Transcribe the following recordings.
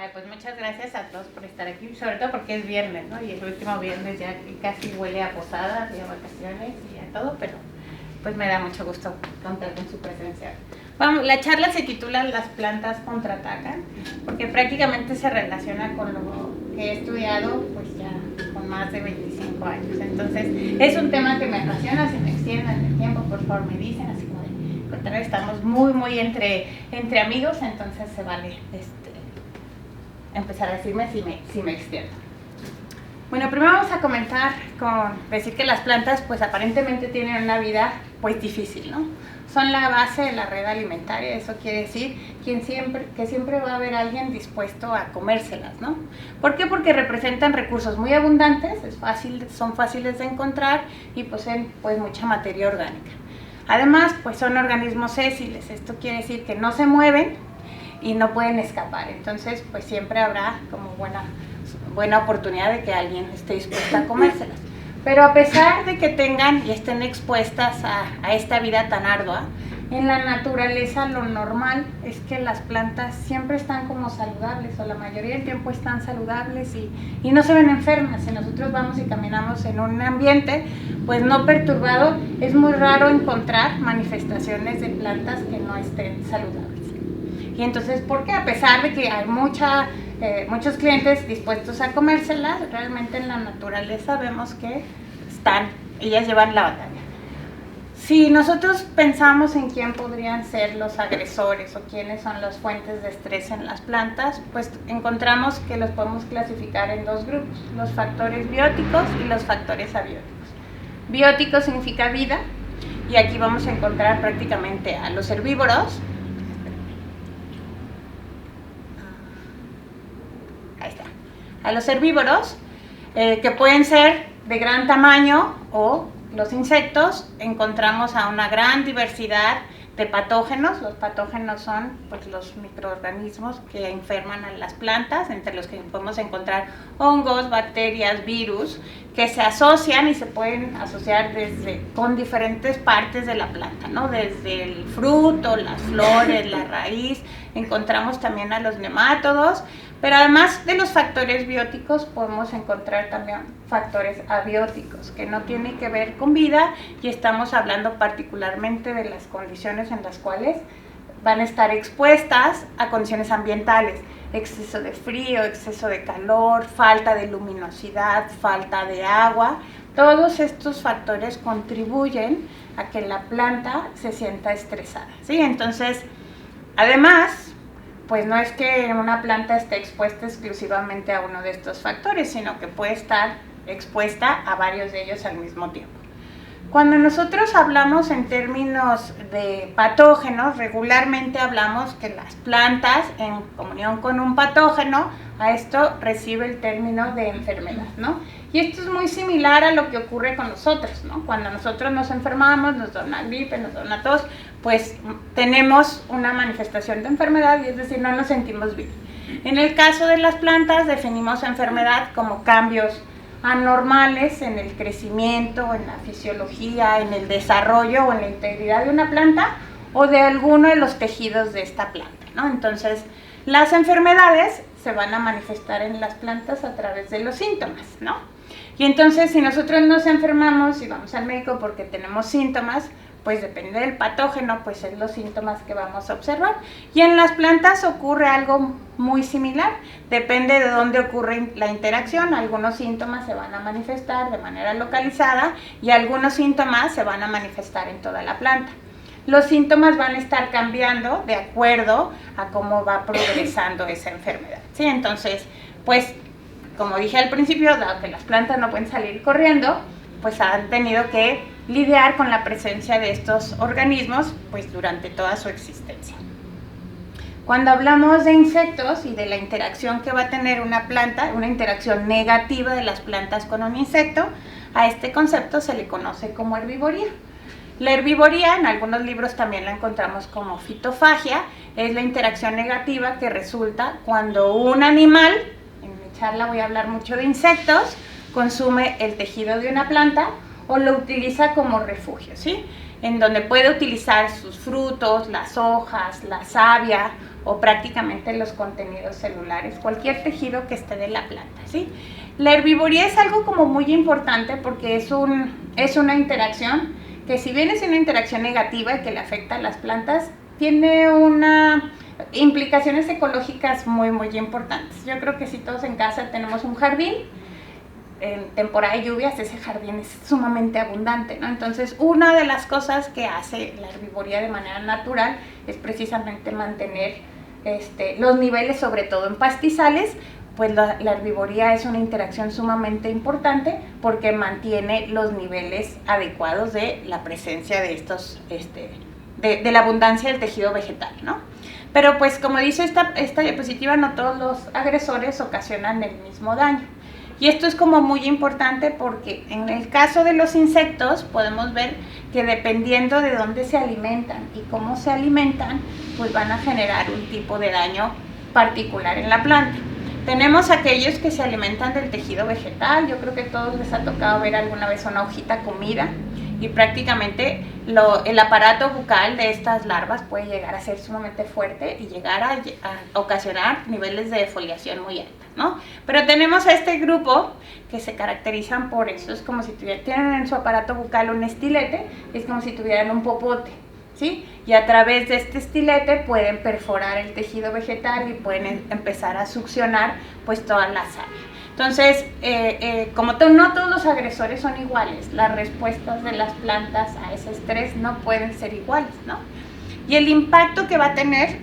Ay, pues muchas gracias a todos por estar aquí, sobre todo porque es viernes, ¿no? Y el último viernes ya casi huele a posadas y a vacaciones y a todo, pero pues me da mucho gusto contar con su presencia. Vamos, la charla se titula Las plantas contraatacan, porque prácticamente se relaciona con lo que he estudiado pues ya con más de 25 años. Entonces, es un tema que me apasiona, si me extiendo en el tiempo, por favor me dicen, así como de contrario, estamos muy entre amigos, entonces se vale empezar a decirme si me extiendo. Bueno, primero vamos a comentar con decir que las plantas pues aparentemente tienen una vida pues difícil, ¿no? Son la base de la red alimentaria, eso quiere decir que siempre va a haber alguien dispuesto a comérselas, ¿no? ¿Por qué? Porque representan recursos muy abundantes, son fáciles de encontrar y poseen pues mucha materia orgánica. Además, pues son organismos sésiles, esto quiere decir que no se mueven y no pueden escapar, entonces pues siempre habrá como buena oportunidad de que alguien esté dispuesto a comérselas. Pero a pesar de que tengan y estén expuestas a esta vida tan ardua, en la naturaleza lo normal es que las plantas siempre están como saludables, o la mayoría del tiempo están saludables y no se ven enfermas. Si nosotros vamos y caminamos en un ambiente pues no perturbado, es muy raro encontrar manifestaciones de plantas que no estén saludables. Y entonces, ¿por qué? A pesar de que hay muchos clientes dispuestos a comérselas, realmente en la naturaleza vemos que ellas llevan la batalla. Si nosotros pensamos en quién podrían ser los agresores o quiénes son las fuentes de estrés en las plantas, pues encontramos que los podemos clasificar en dos grupos, los factores bióticos y los factores abióticos. Biótico significa vida, y aquí vamos a encontrar prácticamente a los herbívoros, a los herbívoros, que pueden ser de gran tamaño, o los insectos. Encontramos a una gran diversidad de patógenos. Los patógenos son pues los microorganismos que enferman a las plantas, entre los que podemos encontrar hongos, bacterias, virus, que se asocian y se pueden asociar con diferentes partes de la planta, ¿no? Desde el fruto, las flores, la raíz. Encontramos también a los nemátodos, pero además de los factores bióticos podemos encontrar también factores abióticos, que no tienen que ver con vida, y estamos hablando particularmente de las condiciones en las cuales van a estar expuestas a condiciones ambientales: exceso de frío, exceso de calor, falta de luminosidad, falta de agua. Todos estos factores contribuyen a que la planta se sienta estresada, ¿sí? Entonces, además, pues no es que una planta esté expuesta exclusivamente a uno de estos factores, sino que puede estar expuesta a varios de ellos al mismo tiempo. Cuando nosotros hablamos en términos de patógenos, regularmente hablamos que las plantas, en comunión con un patógeno, a esto recibe el término de enfermedad, ¿no? Y esto es muy similar a lo que ocurre con nosotros, ¿no? Cuando nosotros nos enfermamos, nos da una gripe, nos da una tos, pues tenemos una manifestación de enfermedad, y es decir, no nos sentimos bien. En el caso de las plantas, definimos enfermedad como cambios anormales en el crecimiento, en la fisiología, en el desarrollo o en la integridad de una planta o de alguno de los tejidos de esta planta, ¿no? Entonces, las enfermedades se van a manifestar en las plantas a través de los síntomas, ¿no? Y entonces, si nosotros nos enfermamos y vamos al médico porque tenemos síntomas, pues depende del patógeno, pues son los síntomas que vamos a observar. Y en las plantas ocurre algo muy similar, depende de dónde ocurre la interacción. Algunos síntomas se van a manifestar de manera localizada y algunos síntomas se van a manifestar en toda la planta. Los síntomas van a estar cambiando de acuerdo a cómo va progresando esa enfermedad, ¿sí? Entonces, pues, como dije al principio, dado que las plantas no pueden salir corriendo, pues han tenido que lidiar con la presencia de estos organismos pues durante toda su existencia. Cuando hablamos de insectos y de la interacción que va a tener una planta, una interacción negativa de las plantas con un insecto, a este concepto se le conoce como herbivoría. La herbivoría, en algunos libros también la encontramos como fitofagia, es la interacción negativa que resulta cuando un animal, en mi charla voy a hablar mucho de insectos, consume el tejido de una planta o lo utiliza como refugio, ¿sí? en donde puede utilizar sus frutos, las hojas, la savia o prácticamente los contenidos celulares, cualquier tejido que esté de la planta, ¿sí? La herbivoría es algo como muy importante porque es una interacción que, si bien es una interacción negativa y que le afecta a las plantas, tiene implicaciones ecológicas muy, muy importantes. Yo creo que si todos en casa tenemos un jardín, en temporada de lluvias ese jardín es sumamente abundante, ¿no? Entonces, una de las cosas que hace la herbivoría de manera natural es precisamente mantener los niveles, sobre todo en pastizales. Pues la herbivoría es una interacción sumamente importante porque mantiene los niveles adecuados de la presencia de estos, de la abundancia del tejido vegetal, ¿no? Pero pues, como dice esta diapositiva, no todos los agresores ocasionan el mismo daño. Y esto es como muy importante porque en el caso de los insectos podemos ver que dependiendo de dónde se alimentan y cómo se alimentan, pues van a generar un tipo de daño particular en la planta. Tenemos aquellos que se alimentan del tejido vegetal. Yo creo que a todos les ha tocado ver alguna vez una hojita comida, y prácticamente el aparato bucal de estas larvas puede llegar a ser sumamente fuerte y llegar a ocasionar niveles de defoliación muy altos, ¿no? Pero tenemos a este grupo que se caracterizan por eso. Es como si tienen en su aparato bucal un estilete, es como si tuvieran un popote, ¿sí? Y a través de este estilete pueden perforar el tejido vegetal y pueden empezar a succionar pues toda la savia. Entonces, como no todos los agresores son iguales, las respuestas de las plantas a ese estrés no pueden ser iguales, ¿no? Y el impacto que va a tener,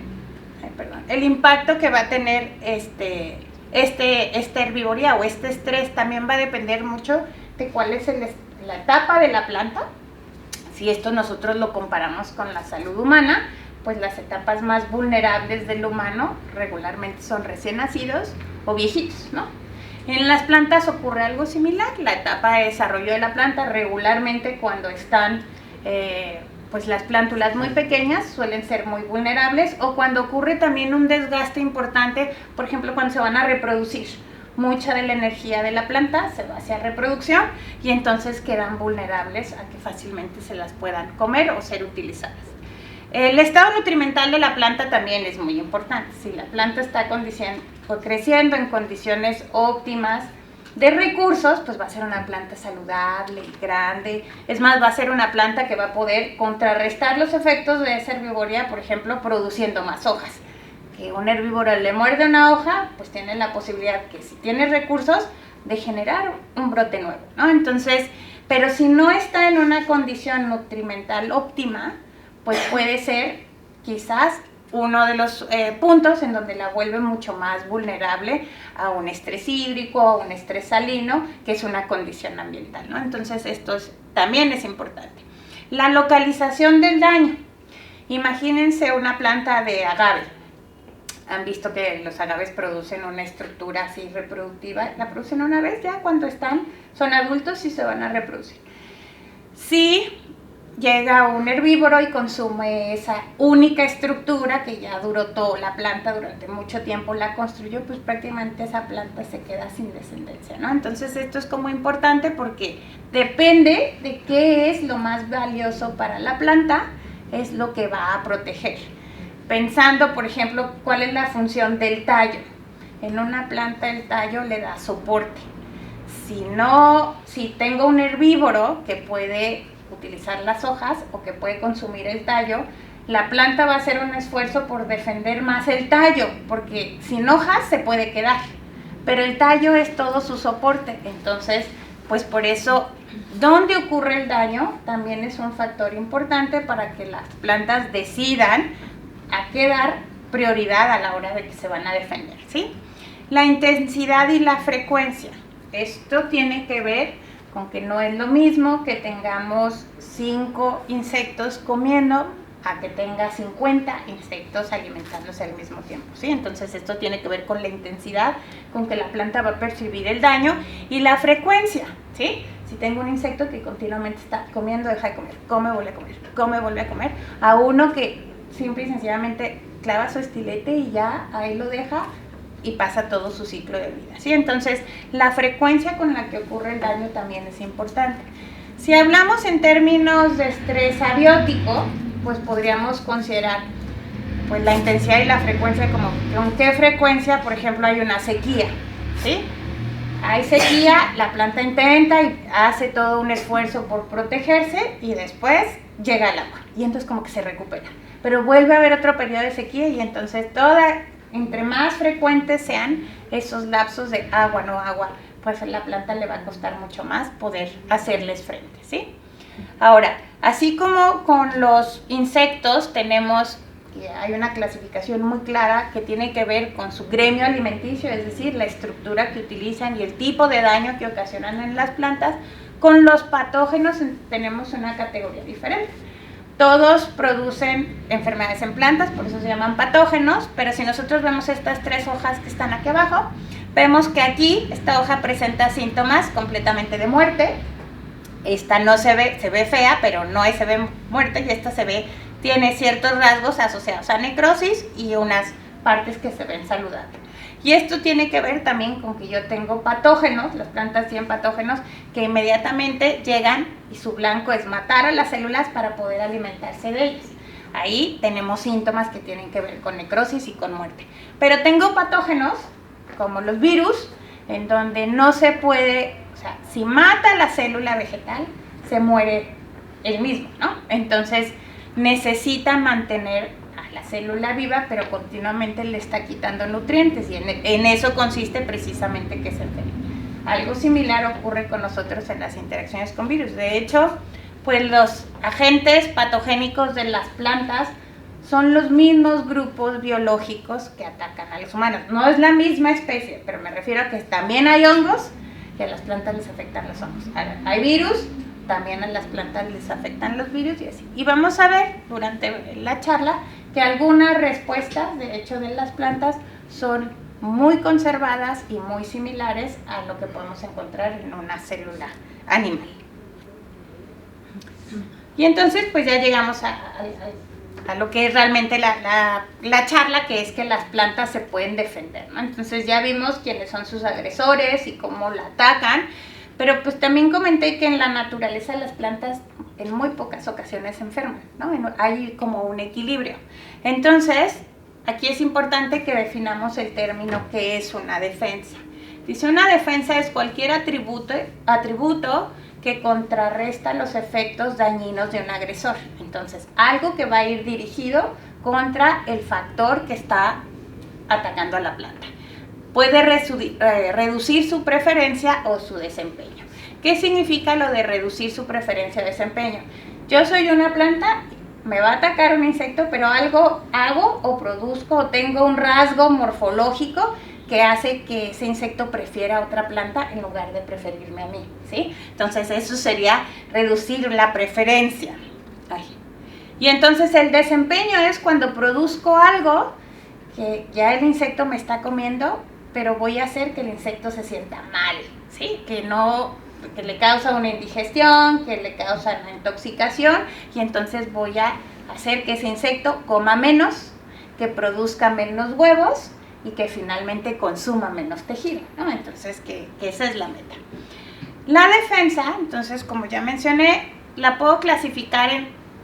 esta herbivoría o este estrés también va a depender mucho de cuál es la etapa de la planta. Si esto nosotros lo comparamos con la salud humana, pues las etapas más vulnerables del humano regularmente son recién nacidos o viejitos, ¿no? En las plantas ocurre algo similar. La etapa de desarrollo de la planta, regularmente cuando están pues las plántulas muy pequeñas, suelen ser muy vulnerables, o cuando ocurre también un desgaste importante, por ejemplo cuando se van a reproducir. Mucha de la energía de la planta se va hacia reproducción y entonces quedan vulnerables a que fácilmente se las puedan comer o ser utilizadas. El estado nutrimental de la planta también es muy importante. Si la planta está creciendo en condiciones óptimas de recursos, pues va a ser una planta saludable y grande. Es más, va a ser una planta que va a poder contrarrestar los efectos de esa herbivoría, por ejemplo, produciendo más hojas. Que un herbívoro le muerde una hoja, pues tiene la posibilidad que, si tiene recursos, de generar un brote nuevo, ¿no? Entonces, pero si no está en una condición nutrimental óptima, pues puede ser quizás uno de los puntos en donde la vuelve mucho más vulnerable a un estrés hídrico, a un estrés salino, que es una condición ambiental, ¿no? Entonces esto también es importante. La localización del daño. Imagínense una planta de agave. Han visto que los agaves producen una estructura así reproductiva. La producen una vez, ya cuando son adultos y se van a reproducir. Si llega un herbívoro y consume esa única estructura que ya duró toda la planta, durante mucho tiempo la construyó, pues prácticamente esa planta se queda sin descendencia, ¿no? Entonces esto es como importante porque depende de qué es lo más valioso para la planta, es lo que va a proteger. Pensando, por ejemplo, cuál es la función del tallo. En una planta el tallo le da soporte. Si tengo un herbívoro que puede utilizar las hojas o que puede consumir el tallo, la planta va a hacer un esfuerzo por defender más el tallo, porque sin hojas se puede quedar, pero el tallo es todo su soporte. Entonces, pues por eso, donde ocurre el daño también es un factor importante para que las plantas decidan a qué dar prioridad a la hora de que se van a defender, ¿sí? La intensidad y la frecuencia. Esto tiene que ver con que no es lo mismo que tengamos 5 insectos comiendo a que tenga 50 insectos alimentándose al mismo tiempo, ¿sí? Entonces esto tiene que ver con la intensidad con que la planta va a percibir el daño y la frecuencia, ¿sí? Si tengo un insecto que continuamente está comiendo, deja de comer, come, vuelve a comer, come, vuelve a comer, a uno que simple y sencillamente clava su estilete y ya ahí lo deja y pasa todo su ciclo de vida, ¿sí? Entonces, la frecuencia con la que ocurre el daño también es importante. Si hablamos en términos de estrés abiótico, pues podríamos considerar pues la intensidad y la frecuencia, como con qué frecuencia, por ejemplo, hay una sequía, ¿sí? Hay sequía, la planta intenta y hace todo un esfuerzo por protegerse y después llega el agua y entonces como que se recupera. Pero vuelve a haber otro periodo de sequía y entonces entre más frecuentes sean esos lapsos de agua, no agua, pues a la planta le va a costar mucho más poder hacerles frente, ¿sí? Ahora, así como con los insectos tenemos, hay una clasificación muy clara que tiene que ver con su gremio alimenticio, es decir, la estructura que utilizan y el tipo de daño que ocasionan en las plantas. Con los patógenos tenemos una categoría diferente. Todos producen enfermedades en plantas, por eso se llaman patógenos, pero si nosotros vemos estas 3 hojas que están aquí abajo, vemos que aquí esta hoja presenta síntomas completamente de muerte. Esta no se ve fea, pero no se ve muerte, y esta tiene ciertos rasgos asociados a necrosis y unas partes que se ven saludables. Y esto tiene que ver también con que yo tengo patógenos, las plantas tienen patógenos que inmediatamente llegan y su blanco es matar a las células para poder alimentarse de ellas. Ahí tenemos síntomas que tienen que ver con necrosis y con muerte. Pero tengo patógenos, como los virus, en donde no se puede, o sea, si mata la célula vegetal, se muere el mismo, ¿no? Entonces necesita mantener la célula viva, pero continuamente le está quitando nutrientes y en eso consiste precisamente que se enferme. Algo similar ocurre con nosotros en las interacciones con virus. De hecho, pues los agentes patogénicos de las plantas son los mismos grupos biológicos que atacan a los humanos. No es la misma especie, pero me refiero a que también hay hongos que a las plantas les afectan los hongos. Hay virus, también a las plantas les afectan los virus y así. Y vamos a ver durante la charla que algunas respuestas, de hecho, de las plantas son muy conservadas y muy similares a lo que podemos encontrar en una célula animal. Y entonces, pues ya llegamos a lo que es realmente la charla, que es que las plantas se pueden defender, ¿no? Entonces ya vimos quiénes son sus agresores y cómo la atacan, pero pues también comenté que en la naturaleza las plantas en muy pocas ocasiones se enferman, ¿no? Hay como un equilibrio. Entonces, aquí es importante que definamos el término que es una defensa. Dice, una defensa es cualquier atributo que contrarresta los efectos dañinos de un agresor. Entonces, algo que va a ir dirigido contra el factor que está atacando a la planta. Puede reducir su preferencia o su desempeño. ¿Qué significa lo de reducir su preferencia o desempeño? Yo soy una planta, me va a atacar un insecto, pero algo hago o produzco o tengo un rasgo morfológico que hace que ese insecto prefiera a otra planta en lugar de preferirme a mí, ¿sí? Entonces eso sería reducir la preferencia. Y entonces el desempeño es cuando produzco algo que ya el insecto me está comiendo, pero voy a hacer que el insecto se sienta mal, ¿sí? Que le causa una indigestión, que le causa una intoxicación, y entonces voy a hacer que ese insecto coma menos, que produzca menos huevos y que finalmente consuma menos tejido, ¿no? Entonces que esa es la meta. La defensa, entonces, como ya mencioné, la puedo clasificar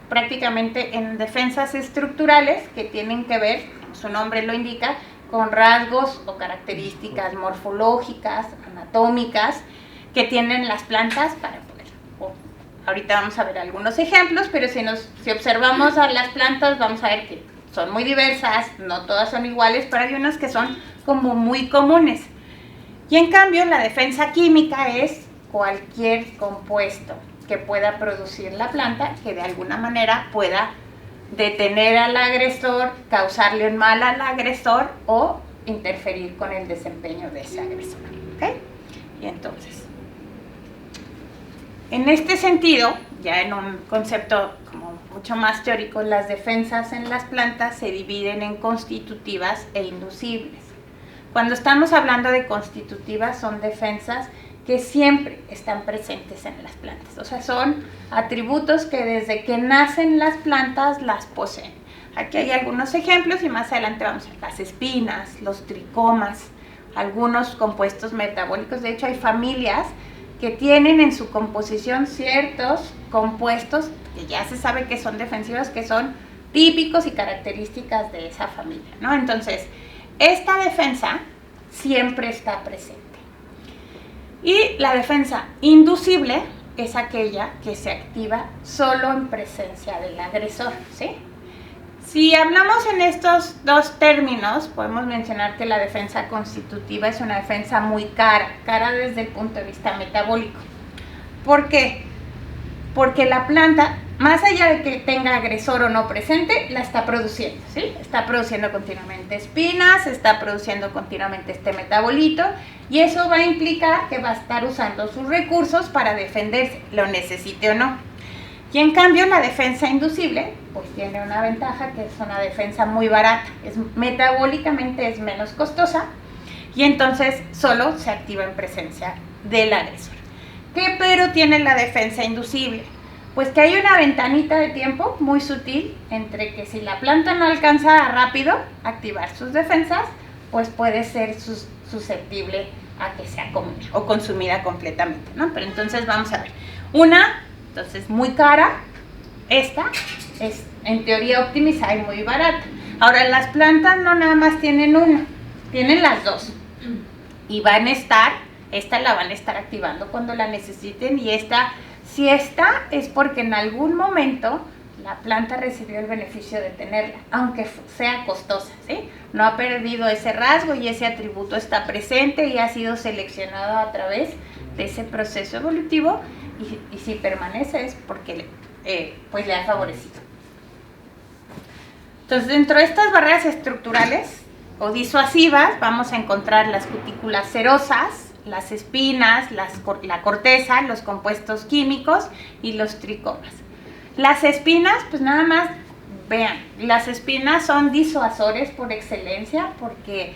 prácticamente en defensas estructurales que tienen que ver, como su nombre lo indica, con rasgos o características morfológicas, anatómicas, que tienen las plantas para poder. Ahorita vamos a ver algunos ejemplos, pero si observamos a las plantas, vamos a ver que son muy diversas, no todas son iguales, pero hay unas que son como muy comunes. Y en cambio, la defensa química es cualquier compuesto que pueda producir la planta, que de alguna manera pueda detener al agresor, causarle un mal al agresor o interferir con el desempeño de ese agresor. ¿Okay? Y entonces, en este sentido, ya en un concepto como mucho más teórico, las defensas en las plantas se dividen en constitutivas e inducibles. Cuando estamos hablando de constitutivas, son defensas que siempre están presentes en las plantas. O sea, son atributos que desde que nacen las plantas las poseen. Aquí hay algunos ejemplos y más adelante vamos a ver las espinas, los tricomas, algunos compuestos metabólicos. De hecho, hay familias que tienen en su composición ciertos compuestos que ya se sabe que son defensivos, que son típicos y características de esa familia, ¿no? Entonces, esta defensa siempre está presente. Y la defensa inducible es aquella que se activa solo en presencia del agresor, ¿sí? Si hablamos en estos dos términos, podemos mencionar que la defensa constitutiva es una defensa muy cara desde el punto de vista metabólico. ¿Por qué? Porque la planta, más allá de que tenga agresor o no presente, la está produciendo, ¿sí? Está produciendo continuamente espinas, está produciendo continuamente este metabolito, y eso va a implicar que va a estar usando sus recursos para defenderse, lo necesite o no. Y en cambio la defensa inducible, pues tiene una ventaja, que es una defensa muy barata, metabólicamente es menos costosa, y entonces solo se activa en presencia del agresor. ¿Qué pero tiene la defensa inducible? Pues que hay una ventanita de tiempo muy sutil entre que si la planta no alcanza rápido a activar sus defensas, pues puede ser susceptible a que sea comida o consumida completamente, ¿no? Pero entonces vamos a ver. Entonces muy cara, esta es en teoría optimizada y muy barata. Ahora, las plantas no nada más tienen una, tienen las dos. Y esta la van a estar activando cuando la necesiten, y si esta es porque en algún momento la planta recibió el beneficio de tenerla, aunque sea costosa, ¿sí? No ha perdido ese rasgo y ese atributo está presente y ha sido seleccionado a través de ese proceso evolutivo, y si permanece es porque pues le ha favorecido. Entonces, dentro de estas barreras estructurales o disuasivas vamos a encontrar las cutículas cerosas, las espinas, la corteza, los compuestos químicos y los tricomas. Las espinas, pues nada más vean, las espinas son disuasores por excelencia, porque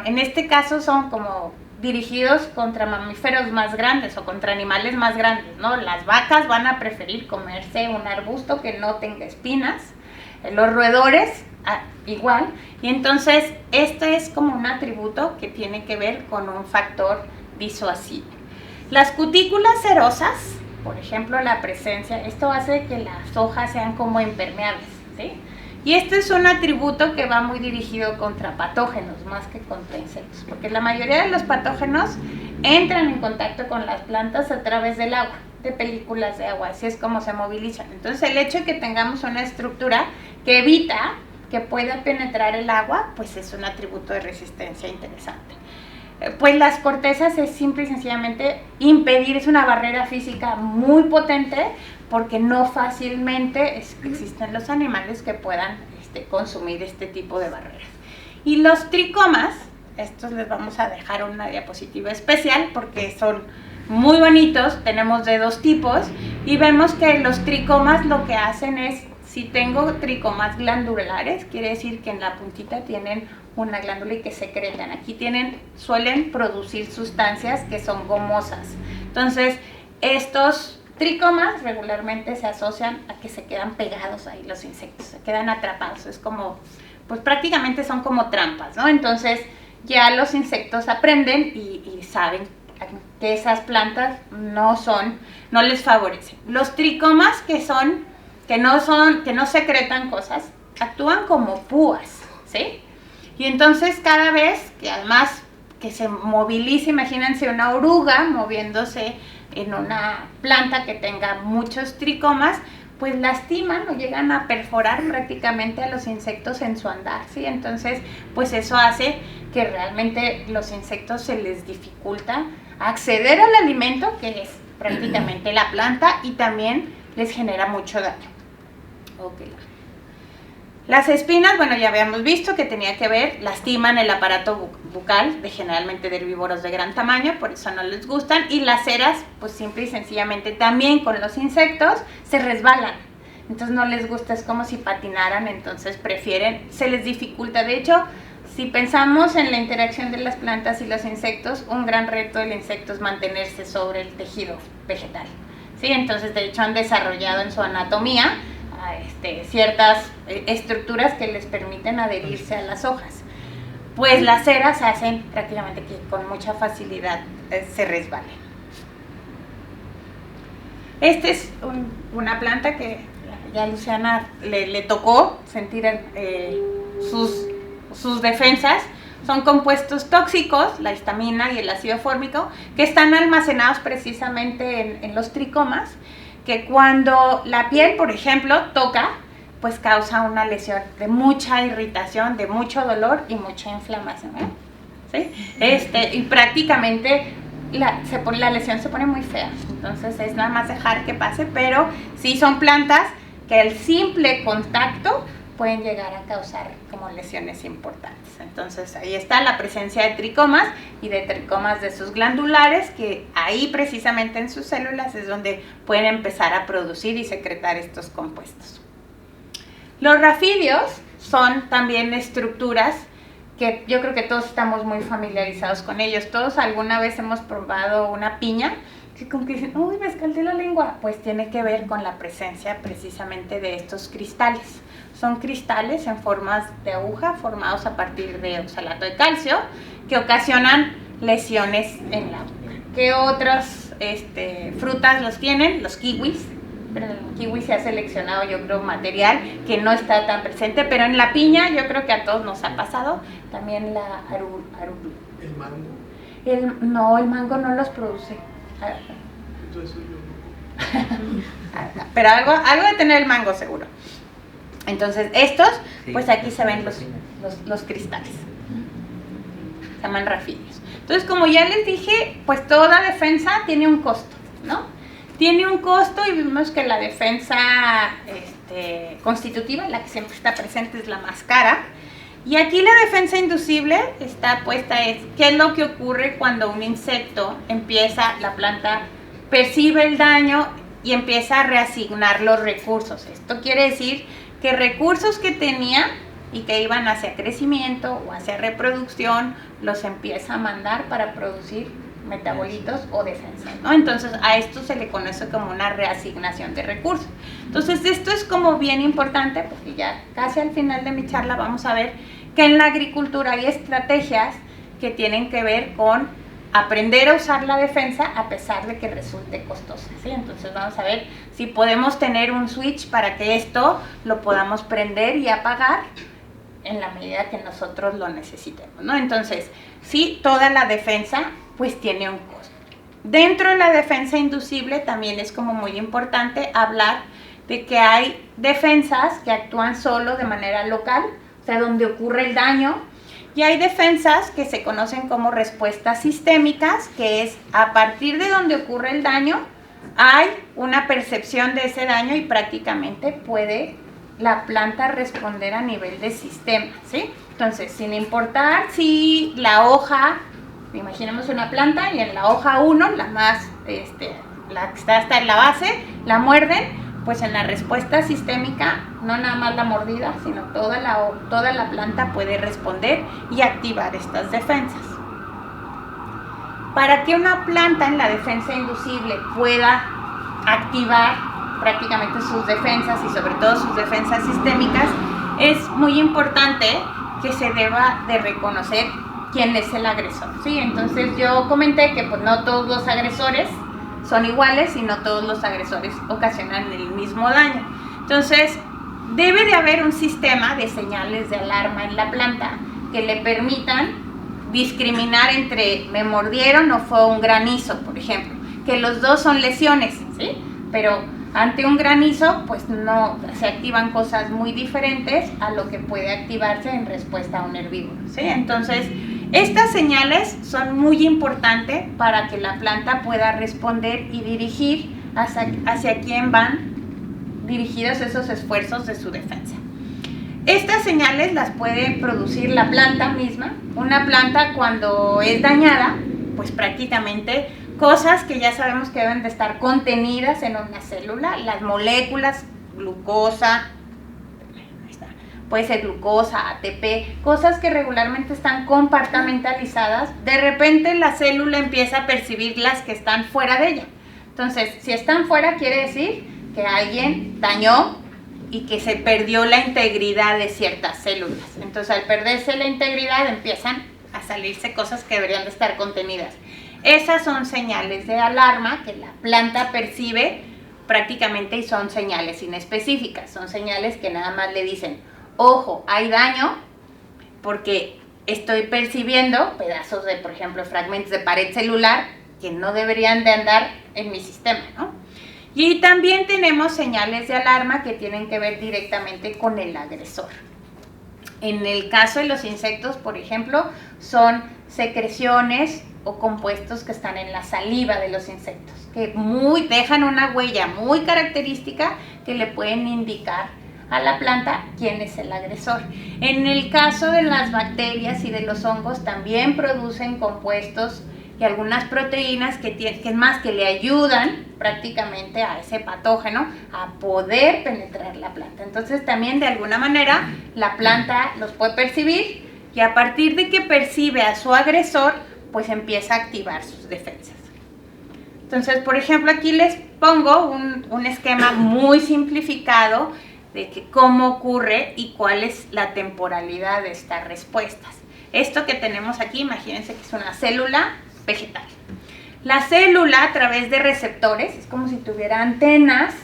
en este caso son como dirigidos contra mamíferos más grandes o contra animales más grandes, ¿no? Las vacas van a preferir comerse un arbusto que no tenga espinas, los roedores igual, y entonces este es como un atributo que tiene que ver con un factor disuasivo. Las cutículas cerosas, por ejemplo, la presencia, esto hace que las hojas sean como impermeables, ¿sí? Y este es un atributo que va muy dirigido contra patógenos más que contra insectos, porque la mayoría de los patógenos entran en contacto con las plantas a través del agua, de películas de agua, así es como se movilizan. Entonces, el hecho de que tengamos una estructura que evita que pueda penetrar el agua, pues es un atributo de resistencia interesante. Pues las cortezas es simple y sencillamente impedir, es una barrera física muy potente, porque no fácilmente existen los animales que puedan consumir este tipo de barreras. Y los tricomas, estos les vamos a dejar una diapositiva especial porque son muy bonitos, tenemos de dos tipos, y vemos que los tricomas lo que hacen es, si tengo tricomas glandulares, quiere decir que en la puntita tienen una glándula y que secretan. Aquí suelen producir sustancias que son gomosas. Entonces, estos tricomas regularmente se asocian a que se quedan pegados ahí los insectos, se quedan atrapados. Es como, pues prácticamente son como trampas, ¿no? Entonces, ya los insectos aprenden y saben que esas plantas no les favorecen. Los tricomas que no secretan cosas, actúan como púas, ¿sí? Y entonces cada vez que además que se moviliza, imagínense una oruga moviéndose en una planta que tenga muchos tricomas, pues lastiman o llegan a perforar prácticamente a los insectos en su andar, ¿sí? Entonces, pues eso hace que realmente los insectos se les dificulta acceder al alimento, que es prácticamente la planta, y también les genera mucho daño. Okay. Las espinas, bueno, ya habíamos visto que tenía que ver, lastiman el aparato bucal, generalmente de herbívoros de gran tamaño, por eso no les gustan, y las ceras, pues simple y sencillamente también con los insectos se resbalan, entonces no les gusta, es como si patinaran, entonces se les dificulta. De hecho, si pensamos en la interacción de las plantas y los insectos, un gran reto del insecto es mantenerse sobre el tejido vegetal, ¿sí? Entonces, de hecho, han desarrollado en su anatomía ciertas estructuras que les permiten adherirse a las hojas. Pues las ceras hacen prácticamente que con mucha facilidad se resbalen. Esta es una planta que ya a Luciana le tocó sentir sus defensas. Son compuestos tóxicos, la histamina y el ácido fórmico, que están almacenados precisamente en los tricomas, que cuando la piel, por ejemplo, toca, pues causa una lesión de mucha irritación, de mucho dolor y mucha inflamación, ¿sí? Y prácticamente la lesión se pone muy fea, entonces es nada más dejar que pase, pero sí son plantas que el simple contacto pueden llegar a causar como lesiones importantes. Entonces ahí está la presencia de tricomas y de tricomas de sus glandulares, que ahí precisamente en sus células es donde pueden empezar a producir y secretar estos compuestos. Los rafidios son también estructuras que yo creo que todos estamos muy familiarizados con ellos. Todos alguna vez hemos probado una piña que como que dicen, uy, me escaldé la lengua. Pues tiene que ver con la presencia precisamente de estos cristales. Son cristales en formas de aguja formados a partir de oxalato de calcio que ocasionan lesiones en la boca. ¿Qué otras frutas los tienen? Los kiwis. Pero el kiwi se ha seleccionado, yo creo, material que no está tan presente, pero en la piña yo creo que a todos nos ha pasado. También la arugula. ¿El mango? No, el mango no los produce. Entonces yo no. Pero algo de tener el mango seguro. Entonces estos, pues aquí se ven los cristales. Se llaman rafidios. Entonces, como ya les dije, pues toda defensa tiene un costo, ¿no? Tiene un costo y vimos que la defensa constitutiva, la que siempre está presente, es la más cara. Y aquí la defensa inducible está puesta qué es lo que ocurre cuando un insecto la planta percibe el daño y empieza a reasignar los recursos. Esto quiere decir que recursos que tenía y que iban hacia crecimiento o hacia reproducción, los empieza a mandar para producir metabolitos o defensas, ¿no? Entonces a esto se le conoce como una reasignación de recursos. Entonces esto es como bien importante, porque ya casi al final de mi charla vamos a ver que en la agricultura hay estrategias que tienen que ver con aprender a usar la defensa a pesar de que resulte costosa, ¿sí? Entonces vamos a ver si podemos tener un switch para que esto lo podamos prender y apagar en la medida que nosotros lo necesitemos, ¿no? Entonces, sí, toda la defensa pues tiene un costo. Dentro de la defensa inducible también es como muy importante hablar de que hay defensas que actúan solo de manera local, o sea, donde ocurre el daño, y hay defensas que se conocen como respuestas sistémicas, que es a partir de donde ocurre el daño, hay una percepción de ese daño y prácticamente puede la planta responder a nivel de sistema, ¿sí? Entonces, sin importar si la hoja, imaginemos una planta y en la hoja 1, la que está hasta en la base, la muerden, pues en la respuesta sistémica, no nada más la mordida, sino toda la planta puede responder y activar estas defensas. Para que una planta en la defensa inducible pueda activar prácticamente sus defensas y sobre todo sus defensas sistémicas, es muy importante que se deba de reconocer quién es el agresor, ¿sí? Entonces yo comenté que pues no todos los agresores son iguales y no todos los agresores ocasionan el mismo daño. Entonces debe de haber un sistema de señales de alarma en la planta que le permitan discriminar entre me mordieron o fue un granizo, por ejemplo, que los dos son lesiones, ¿sí? Pero ante un granizo, pues no se activan cosas muy diferentes a lo que puede activarse en respuesta a un herbívoro, ¿sí? Entonces, estas señales son muy importantes para que la planta pueda responder y dirigir hacia quién van dirigidos esos esfuerzos de su defensa. Estas señales las puede producir la planta misma. Una planta cuando es dañada, pues prácticamente cosas que ya sabemos que deben de estar contenidas en una célula, las moléculas, glucosa, puede ser glucosa, ATP, cosas que regularmente están compartimentalizadas, de repente la célula empieza a percibir las que están fuera de ella. Entonces, si están fuera quiere decir que alguien dañó y que se perdió la integridad de ciertas células. Entonces, al perderse la integridad empiezan a salirse cosas que deberían de estar contenidas. Esas son señales de alarma que la planta percibe prácticamente, y son señales inespecíficas, son señales que nada más le dicen, ojo, hay daño, porque estoy percibiendo pedazos de, por ejemplo, fragmentos de pared celular que no deberían de andar en mi sistema, ¿no? Y también tenemos señales de alarma que tienen que ver directamente con el agresor. En el caso de los insectos, por ejemplo, son secreciones o compuestos que están en la saliva de los insectos, que dejan una huella muy característica que le pueden indicar a la planta quién es el agresor. En el caso de las bacterias y de los hongos, también producen compuestos y algunas proteínas que le ayudan prácticamente a ese patógeno a poder penetrar la planta. Entonces también de alguna manera la planta los puede percibir y a partir de que percibe a su agresor, pues empieza a activar sus defensas. Entonces, por ejemplo, aquí les pongo un esquema muy simplificado de cómo ocurre y cuál es la temporalidad de estas respuestas. Esto que tenemos aquí, imagínense que es una célula vegetal. La célula, a través de receptores, es como si tuviera antenas,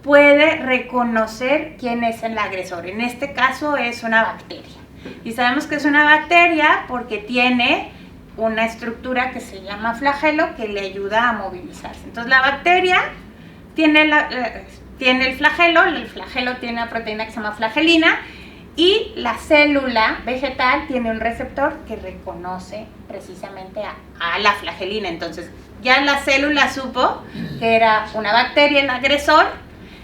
puede reconocer quién es el agresor. En este caso es una bacteria. Y sabemos que es una bacteria porque tiene una estructura que se llama flagelo que le ayuda a movilizarse. Entonces la bacteria tiene el flagelo tiene una proteína que se llama flagelina y la célula vegetal tiene un receptor que reconoce precisamente a la flagelina. Entonces ya la célula supo que era una bacteria el agresor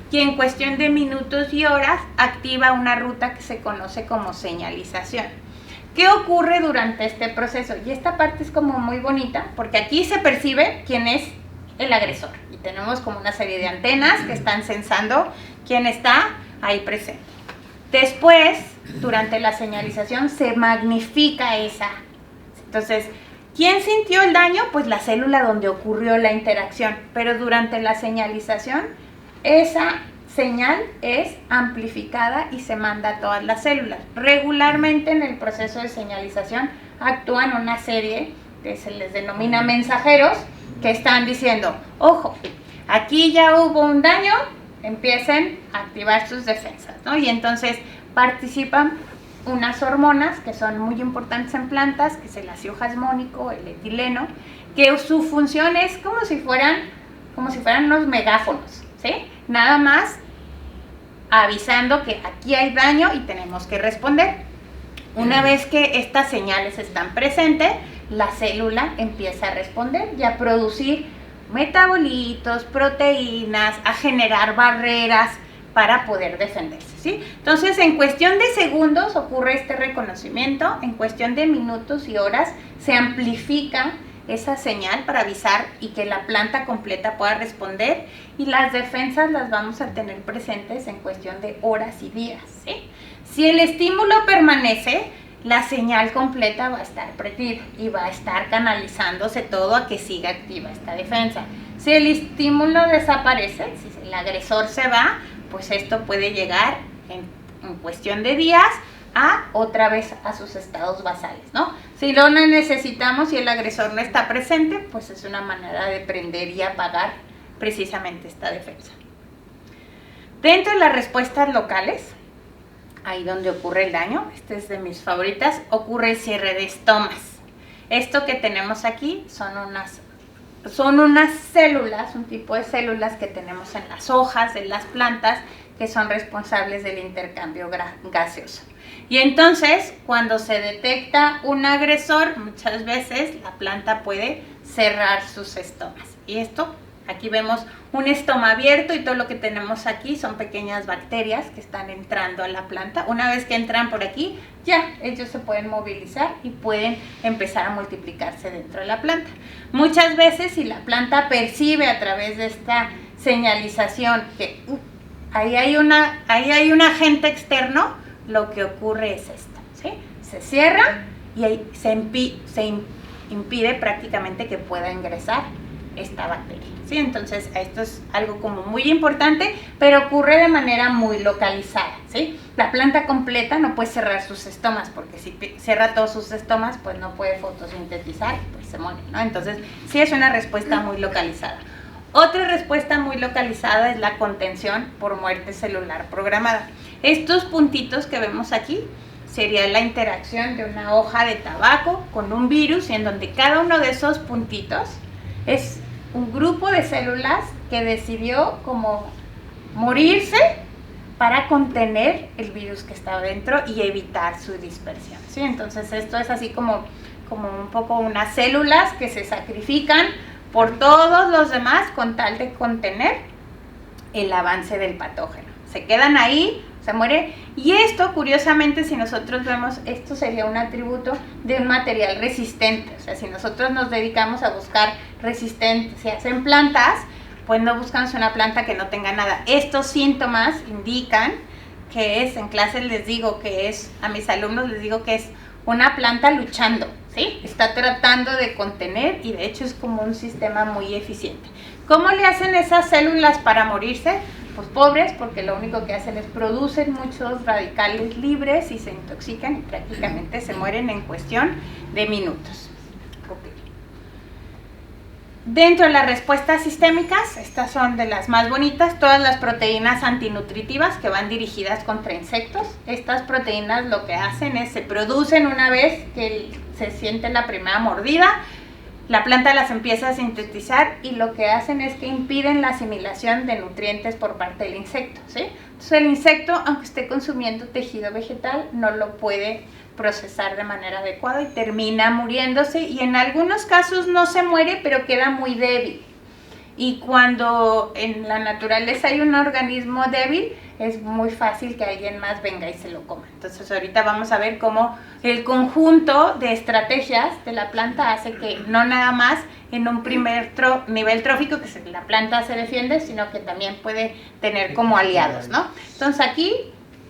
y en cuestión de minutos y horas activa una ruta que se conoce como señalización. ¿Qué ocurre durante este proceso? Y esta parte es como muy bonita porque aquí se percibe quién es el agresor y tenemos como una serie de antenas que están sensando quién está ahí presente. Después, durante la señalización, se magnifica esa. Entonces, ¿quién sintió el daño? Pues la célula donde ocurrió la interacción, pero durante la señalización, esa señal es amplificada y se manda a todas las células. Regularmente en el proceso de señalización actúan una serie que se les denomina mensajeros que están diciendo, ojo, aquí ya hubo un daño, empiecen a activar sus defensas, ¿no? Y entonces participan unas hormonas que son muy importantes en plantas, que es el ácido jasmónico, el etileno, que su función es como si fueran unos megáfonos, ¿sí? Nada más avisando que aquí hay daño y tenemos que responder. Una vez que estas señales están presentes, la célula empieza a responder y a producir metabolitos, proteínas, a generar barreras para poder defenderse, ¿sí? Entonces, en cuestión de segundos ocurre este reconocimiento, en cuestión de minutos y horas se amplifica esa señal para avisar y que la planta completa pueda responder y las defensas las vamos a tener presentes en cuestión de horas y días, ¿sí? Si el estímulo permanece, la señal completa va a estar prendida y va a estar canalizándose todo a que siga activa esta defensa. Si el estímulo desaparece, si el agresor se va, pues esto puede llegar en cuestión de días a otra vez a sus estados basales, ¿no? Si lo necesitamos y el agresor no está presente, pues es una manera de prender y apagar precisamente esta defensa. Dentro de las respuestas locales, ahí donde ocurre el daño, esta es de mis favoritas, ocurre el cierre de estomas. Esto que tenemos aquí son unas células, un tipo de células que tenemos en las hojas de las plantas que son responsables del intercambio gaseoso. Y entonces, cuando se detecta un agresor, muchas veces la planta puede cerrar sus estomas. Y esto, aquí vemos un estoma abierto y todo lo que tenemos aquí son pequeñas bacterias que están entrando a la planta. Una vez que entran por aquí, ya ellos se pueden movilizar y pueden empezar a multiplicarse dentro de la planta. Muchas veces, si la planta percibe a través de esta señalización que ahí hay un agente externo, lo que ocurre es esto, ¿sí? Se cierra y ahí se impide prácticamente que pueda ingresar esta bacteria, ¿sí? Entonces esto es algo como muy importante, pero ocurre de manera muy localizada, ¿sí? La planta completa no puede cerrar sus estomas, porque si cierra todos sus estomas, pues no puede fotosintetizar, pues se muere, ¿no? Entonces sí es una respuesta muy localizada. Otra respuesta muy localizada es la contención por muerte celular programada. Estos puntitos que vemos aquí sería la interacción de una hoja de tabaco con un virus, en donde cada uno de esos puntitos es un grupo de células que decidió como morirse para contener el virus que estaba dentro y evitar su dispersión, ¿sí? Entonces esto es así como un poco unas células que se sacrifican por todos los demás con tal de contener el avance del patógeno. Se quedan ahí, se muere, y esto, curiosamente, si nosotros vemos, esto sería un atributo de un material resistente. O sea, si nosotros nos dedicamos a buscar resistencias en plantas, pues no buscamos una planta que no tenga nada. Estos síntomas indican que es, en clases les digo que es, a mis alumnos les digo que es una planta luchando, ¿sí? Está tratando de contener, y de hecho es como un sistema muy eficiente. ¿Cómo le hacen esas células para morirse? Pues pobres, porque lo único que hacen es producen muchos radicales libres y se intoxican y prácticamente se mueren en cuestión de minutos. Okay. Dentro de las respuestas sistémicas, estas son de las más bonitas, todas las proteínas antinutritivas que van dirigidas contra insectos. Estas proteínas lo que hacen es, se producen una vez que se siente la primera mordida, la planta las empieza a sintetizar y lo que hacen es que impiden la asimilación de nutrientes por parte del insecto, ¿sí? Entonces el insecto, aunque esté consumiendo tejido vegetal, no lo puede procesar de manera adecuada y termina muriéndose, y en algunos casos no se muere, pero queda muy débil. Y cuando en la naturaleza hay un organismo débil, es muy fácil que alguien más venga y se lo coma. Entonces ahorita vamos a ver cómo el conjunto de estrategias de la planta hace que no nada más en un primer nivel trófico, que la planta se defiende, sino que también puede tener como aliados, ¿no? Entonces aquí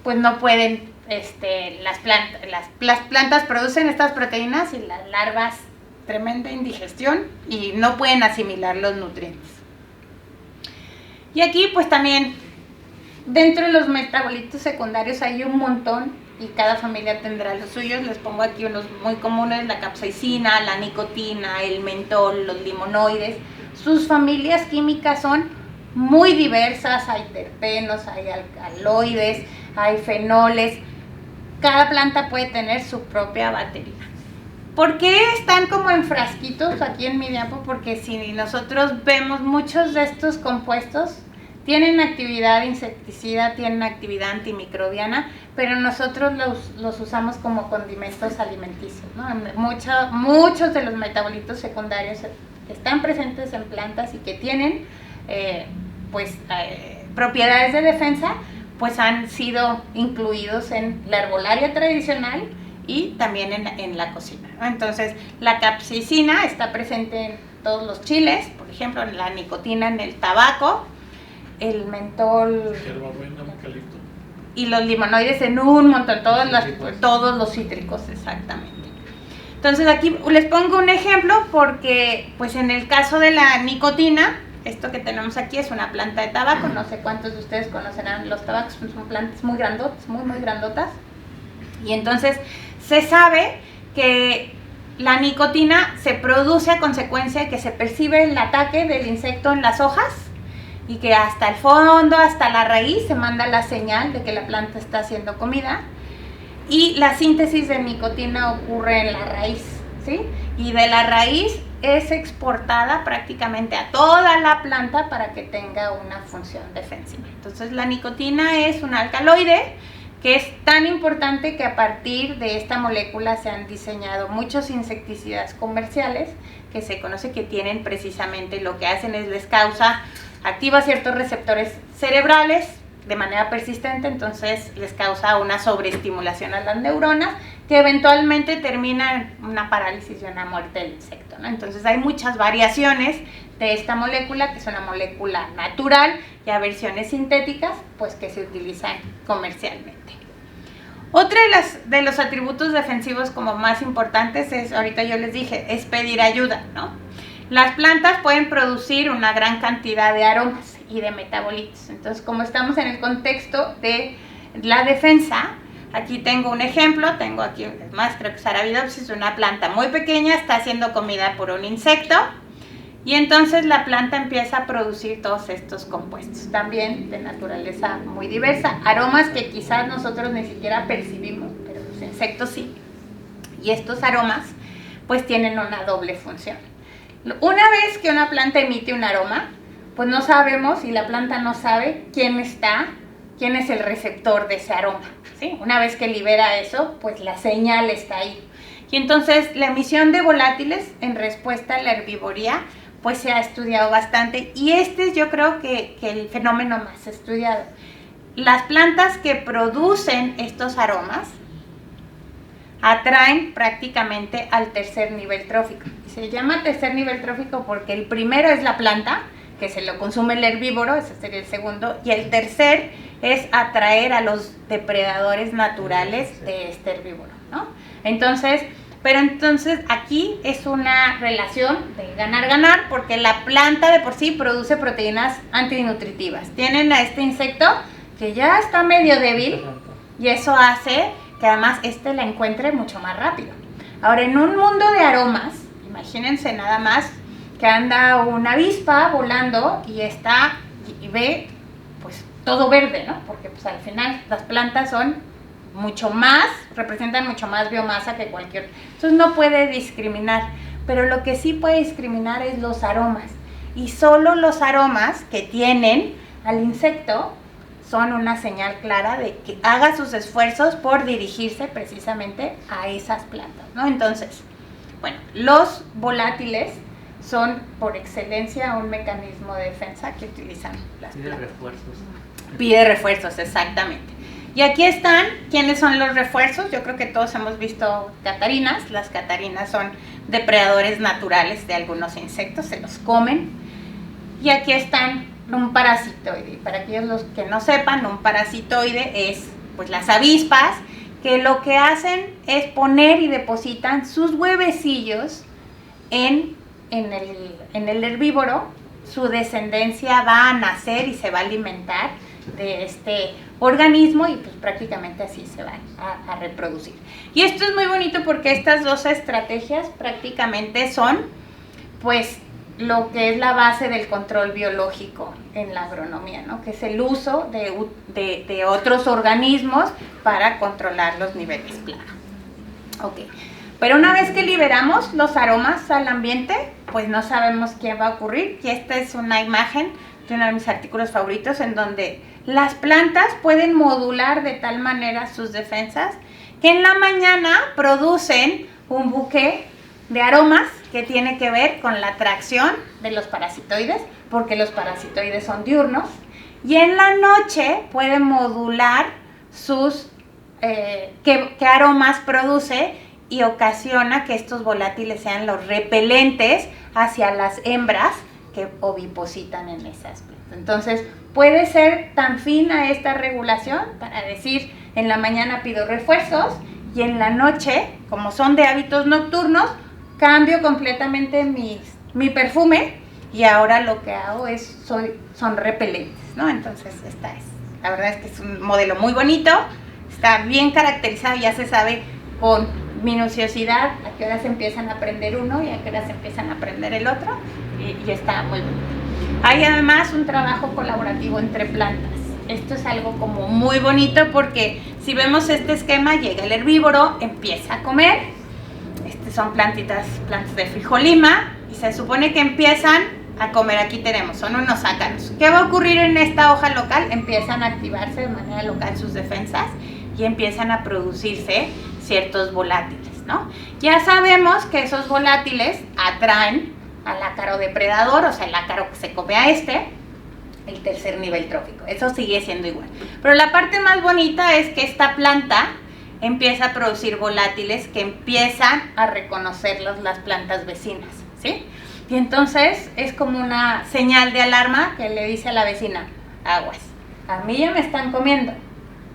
pues no pueden, las plantas producen estas proteínas y las larvas, tremenda indigestión, y no pueden asimilar los nutrientes. Y aquí pues también dentro de los metabolitos secundarios hay un montón y cada familia tendrá los suyos. Les pongo aquí unos muy comunes: la capsaicina, la nicotina, el mentol, los limonoides. Sus familias químicas son muy diversas, hay terpenos, hay alcaloides, hay fenoles. Cada planta puede tener su propia batería. ¿Por qué están como en frasquitos aquí en mi diapo? Porque si nosotros vemos, muchos de estos compuestos tienen actividad insecticida, tienen actividad antimicrobiana, pero nosotros los usamos como condimentos alimenticios, ¿no? Muchos de los metabolitos secundarios que están presentes en plantas y que tienen propiedades de defensa, pues han sido incluidos en la herbolaria tradicional y también en la cocina, ¿no? Entonces, la capsaicina está presente en todos los chiles, por ejemplo, en la nicotina en el tabaco, el mentol, y los limonoides en un montón, todos los cítricos, exactamente. Entonces aquí les pongo un ejemplo porque pues en el caso de la nicotina, esto que tenemos aquí es una planta de tabaco. No sé cuántos de ustedes conocerán los tabacos, son plantas muy grandotas, muy grandotas, y entonces se sabe que la nicotina se produce a consecuencia de que se percibe el ataque del insecto en las hojas, y que hasta el fondo, hasta la raíz, se manda la señal de que la planta está siendo comida, y la síntesis de nicotina ocurre en la raíz, ¿sí? Y de la raíz es exportada prácticamente a toda la planta para que tenga una función defensiva. Entonces la nicotina es un alcaloide que es tan importante que a partir de esta molécula se han diseñado muchos insecticidas comerciales que se conoce que tienen precisamente, lo que hacen es les causa, activa ciertos receptores cerebrales de manera persistente, entonces les causa una sobreestimulación a las neuronas que eventualmente termina en una parálisis y una muerte del insecto, ¿no? Entonces hay muchas variaciones de esta molécula, que es una molécula natural, y a versiones sintéticas pues que se utilizan comercialmente. Otra de los atributos defensivos como más importantes es, ahorita yo les dije, es pedir ayuda, ¿no? Las plantas pueden producir una gran cantidad de aromas y de metabolitos. Entonces, como estamos en el contexto de la defensa, aquí tengo un ejemplo, tengo aquí, es más, creo que es Arabidopsis, una planta muy pequeña, está siendo comida por un insecto, Y entonces la planta empieza a producir todos estos compuestos, también de naturaleza muy diversa, aromas que quizás nosotros ni siquiera percibimos, pero los insectos sí. Y estos aromas pues tienen una doble función. Una vez que una planta emite un aroma, pues no sabemos, y la planta no sabe quién es el receptor de ese aroma, ¿sí? Una vez que libera eso, pues la señal está ahí. Y entonces la emisión de volátiles en respuesta a la herbivoría pues se ha estudiado bastante, y este es yo creo que el fenómeno más estudiado. Las plantas que producen estos aromas atraen prácticamente al tercer nivel trófico. Se llama tercer nivel trófico porque el primero es la planta, que se lo consume el herbívoro, ese sería el segundo, y el tercer es atraer a los depredadores naturales de este herbívoro, ¿no? Entonces aquí es una relación de ganar-ganar, porque la planta de por sí produce proteínas antinutritivas. Tienen a este insecto que ya está medio débil, y eso hace que además la encuentre mucho más rápido. Ahora, en un mundo de aromas, imagínense nada más que anda una avispa volando y ve pues todo verde, ¿no? Porque pues al final las plantas representan mucho más biomasa que cualquier. Entonces no puede discriminar, pero lo que sí puede discriminar es los aromas. Y solo los aromas que tienen al insecto son una señal clara de que haga sus esfuerzos por dirigirse precisamente a esas plantas, ¿no? Entonces, bueno, los volátiles son por excelencia un mecanismo de defensa que utilizan las plantas. Pide refuerzos, exactamente. Y aquí están, ¿quiénes son los refuerzos? Yo creo que todos hemos visto catarinas. Las catarinas son depredadores naturales de algunos insectos, se los comen. Y aquí están un parasitoide. Para aquellos los que no sepan, un parasitoide es pues las avispas, que lo que hacen es poner y depositan sus huevecillos en el herbívoro. Su descendencia va a nacer y se va a alimentar de este organismo, y pues prácticamente así se van a reproducir. Y esto es muy bonito porque estas dos estrategias prácticamente son pues lo que es la base del control biológico en la agronomía, ¿no? Que es el uso de otros organismos para controlar los niveles plaga. Ok, pero una vez que liberamos los aromas al ambiente, pues no sabemos qué va a ocurrir. Y esta es una imagen de uno de mis artículos favoritos, en donde las plantas pueden modular de tal manera sus defensas que en la mañana producen un buque de aromas que tiene que ver con la atracción de los parasitoides, porque los parasitoides son diurnos, y en la noche pueden modular qué aromas produce, y ocasiona que estos volátiles sean los repelentes hacia las hembras que ovipositan en esas plantas. Entonces, puede ser tan fina esta regulación para decir, en la mañana pido refuerzos, y en la noche, como son de hábitos nocturnos, cambio completamente mi perfume, y ahora lo que hago son repelentes, ¿no? Entonces, la verdad es que es un modelo muy bonito, está bien caracterizado, ya se sabe con minuciosidad a qué horas empiezan a prender uno y a qué horas empiezan a prender el otro, y está muy bonito. Hay además un trabajo colaborativo entre plantas. Esto es algo como muy bonito, porque si vemos este esquema, llega el herbívoro, empieza a comer. Son plantas de frijolima, y se supone que empiezan a comer. Aquí son unos ácaros. ¿Qué va a ocurrir en esta hoja local? Empiezan a activarse de manera local sus defensas y empiezan a producirse ciertos volátiles, ¿no? Ya sabemos que esos volátiles atraen al ácaro depredador, o sea, el ácaro que se come a el tercer nivel trófico. Eso sigue siendo igual. Pero la parte más bonita es que esta planta empieza a producir volátiles que empiezan a reconocerlos las plantas vecinas, ¿sí? Y entonces es como una señal de alarma que le dice a la vecina: aguas, a mí ya me están comiendo,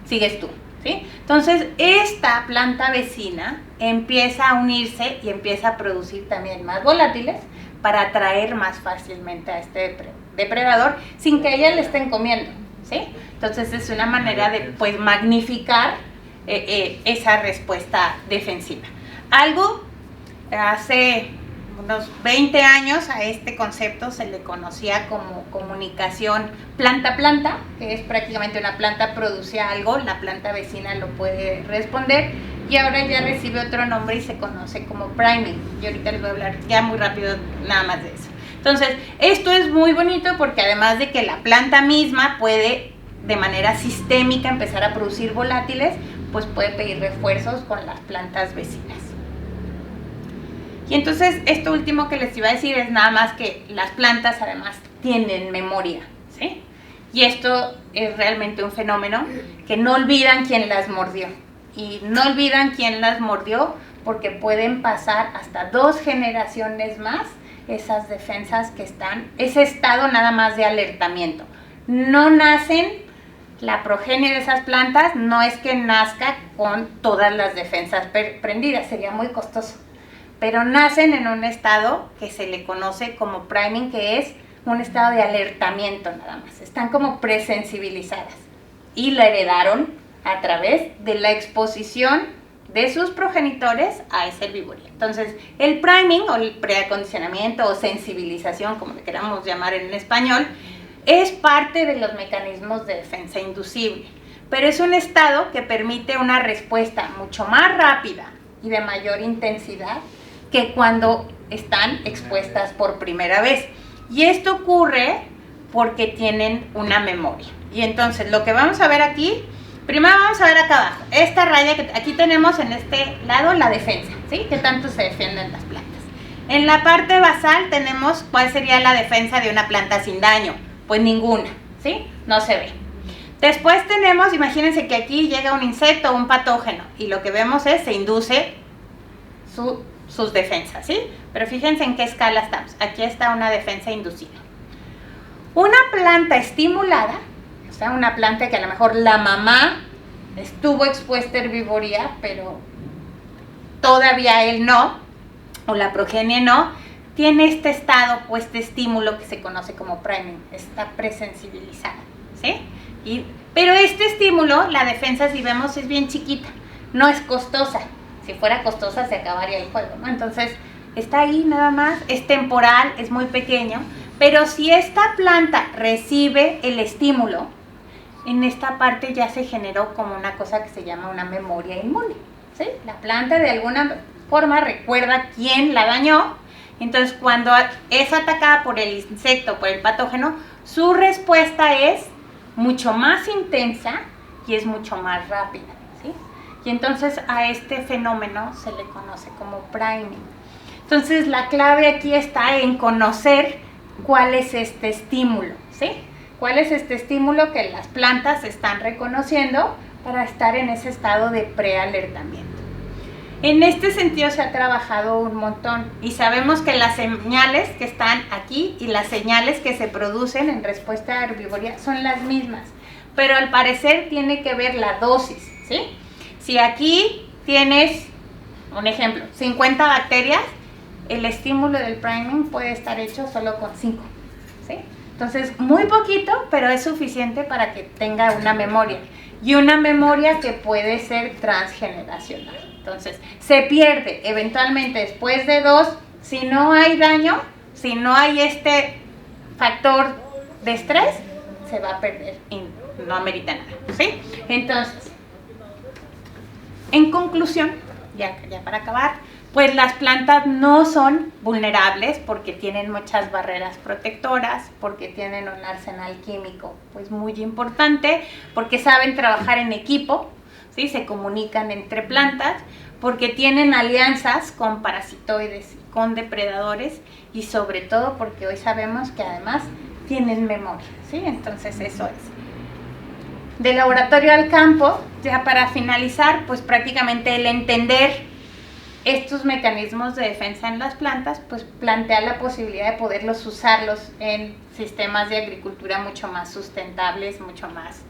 sigues tú, ¿sí? Entonces esta planta vecina empieza a unirse y empieza a producir también más volátiles para atraer más fácilmente a este depredador sin que ella le estén comiendo, ¿sí? Entonces es una manera de pues magnificar esa respuesta defensiva. Hace unos 20 años a este concepto se le conocía como comunicación planta-planta, que es prácticamente una planta produce algo, la planta vecina lo puede responder, y ahora ya recibe otro nombre y se conoce como priming. Y ahorita les voy a hablar ya muy rápido nada más de eso. Entonces, esto es muy bonito porque además de que la planta misma puede de manera sistémica empezar a producir volátiles, pues puede pedir refuerzos con las plantas vecinas. Y entonces esto último que les iba a decir es nada más que las plantas además tienen memoria, ¿sí? Y esto es realmente un fenómeno que no olvidan quién las mordió. Y no olvidan quién las mordió porque pueden pasar hasta 2 generaciones más esas defensas que están, ese estado nada más de alertamiento. No nacen, la progenie de esas plantas no es que nazca con todas las defensas prendidas, sería muy costoso. Pero nacen en un estado que se le conoce como priming, que es un estado de alertamiento nada más. Están como presensibilizadas y la heredaron a través de la exposición de sus progenitores a ese herbivorio. Entonces, el priming o el preacondicionamiento o sensibilización, como le queramos llamar en español, es parte de los mecanismos de defensa inducible, pero es un estado que permite una respuesta mucho más rápida y de mayor intensidad que cuando están expuestas por primera vez. Y esto ocurre porque tienen una memoria. Y entonces lo que vamos a ver aquí, primero vamos a ver acá abajo, esta raya que aquí tenemos en este lado, la defensa, ¿sí? ¿Qué tanto se defienden las plantas? En la parte basal tenemos cuál sería la defensa de una planta sin daño. Pues ninguna, ¿sí? No se ve. Después tenemos, imagínense que aquí llega un insecto o un patógeno y lo que vemos es se induce sus defensas, ¿sí? Pero fíjense en qué escala estamos. Aquí está una defensa inducida. Una planta estimulada, o sea, una planta que a lo mejor la mamá estuvo expuesta a herbivoría, pero todavía él no, o la progenie no, tiene este estado o este estímulo que se conoce como priming, está presensibilizada, ¿sí? Pero este estímulo, la defensa, si vemos, es bien chiquita, no es costosa. Si fuera costosa se acabaría el juego, ¿no? Entonces, está ahí nada más, es temporal, es muy pequeño, pero si esta planta recibe el estímulo, en esta parte ya se generó como una cosa que se llama una memoria inmune, ¿sí? La planta de alguna forma recuerda quién la dañó, entonces cuando es atacada por el insecto, por el patógeno, su respuesta es mucho más intensa y es mucho más rápida, ¿sí? Y entonces a este fenómeno se le conoce como priming. Entonces la clave aquí está en conocer cuál es este estímulo, ¿sí? ¿Cuál es este estímulo que las plantas están reconociendo para estar en ese estado de prealertamiento? En este sentido se ha trabajado un montón y sabemos que las señales que están aquí y las señales que se producen en respuesta a herbivoría son las mismas, pero al parecer tiene que ver la dosis, ¿sí? Si aquí tienes, un ejemplo, 50 bacterias, el estímulo del priming puede estar hecho solo con 5, ¿sí? Entonces, muy poquito, pero es suficiente para que tenga una memoria. Y una memoria que puede ser transgeneracional. Entonces, se pierde eventualmente después de 2, si no hay daño, si no hay este factor de estrés, se va a perder y no amerita nada, ¿sí? Entonces, en conclusión, ya para acabar, pues las plantas no son vulnerables porque tienen muchas barreras protectoras, porque tienen un arsenal químico pues muy importante, porque saben trabajar en equipo, ¿sí? Se comunican entre plantas, porque tienen alianzas con parasitoides y con depredadores y sobre todo porque hoy sabemos que además tienen memoria, ¿sí? Entonces eso es. De laboratorio al campo, ya para finalizar, pues prácticamente el entender estos mecanismos de defensa en las plantas, pues plantea la posibilidad de poderlos usarlos en sistemas de agricultura mucho más sustentables, mucho más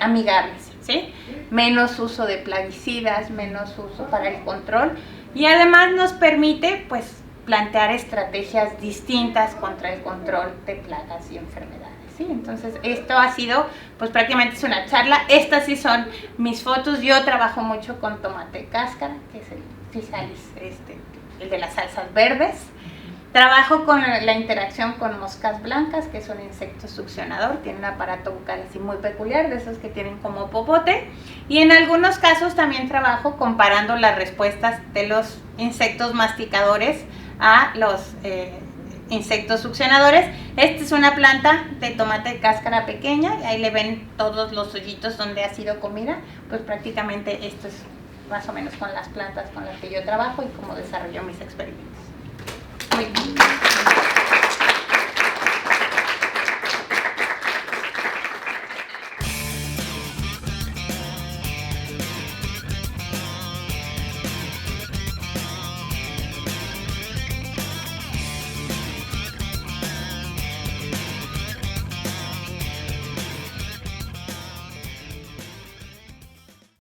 amigables, ¿sí? Menos uso de plaguicidas, menos uso para el control y además nos permite pues plantear estrategias distintas contra el control de plagas y enfermedades, ¿sí? Entonces esto ha sido pues prácticamente es una charla. Estas sí son mis fotos. Yo trabajo mucho con tomate cáscara, que es el Physalis, el de las salsas verdes. Trabajo con la interacción con moscas blancas, que es un insecto succionador, tiene un aparato bucal así muy peculiar, de esos que tienen como popote. Y en algunos casos también trabajo comparando las respuestas de los insectos masticadores a los insectos succionadores. Esta es una planta de tomate de cáscara pequeña, y ahí le ven todos los hoyitos donde ha sido comida. Pues prácticamente esto es más o menos con las plantas con las que yo trabajo y cómo desarrollo mis experimentos. Muy bien.